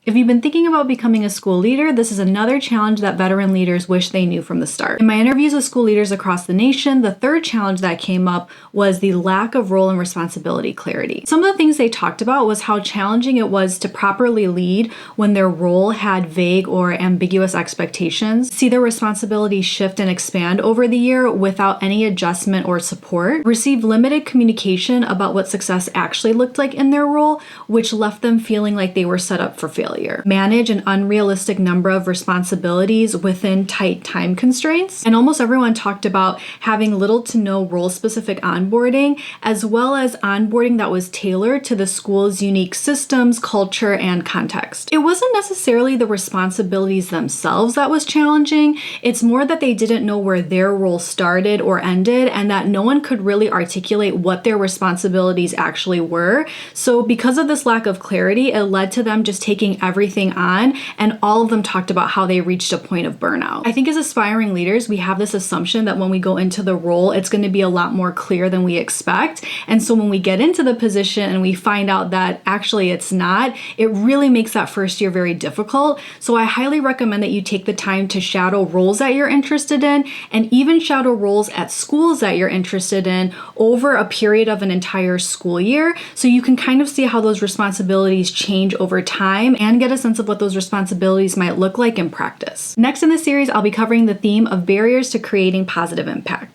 If you've been thinking about becoming a school leader, this is another challenge that veteran leaders wish they knew from the start. In my interviews with school leaders across the nation, the third challenge that came up was the lack of role and responsibility clarity. Some of the things they talked about was how challenging it was to properly lead when their role had vague or ambiguous expectations, see their responsibilities shift and expand over the year without any adjustment or support, receive limited communication about what success actually looked like in their role, which left them feeling like they were set up for failure. Manage an unrealistic number of responsibilities within tight time constraints. And almost everyone talked about having little to no role-specific onboarding, as well as onboarding that was tailored to the school's unique systems, culture, and context. It wasn't necessarily the responsibilities themselves that was challenging. It's more that they didn't know where their role started or ended, and that no one could really articulate what their responsibilities actually were. So because of this lack of clarity, it led to them just taking everything on, and all of them talked about how they reached a point of burnout. I think as aspiring leaders, we have this assumption that when we go into the role, it's going to be a lot more clear than we expect. And so when we get into the position and we find out that actually it's not, it really makes that first year very difficult. So I highly recommend that you take the time to shadow roles that you're interested in, and even shadow roles at schools that you're interested in over a period of an entire school year, so you can kind of see how those responsibilities change over time and get a sense of what those responsibilities might look like in practice. Next in this series, I'll be covering the theme of barriers to creating positive impact.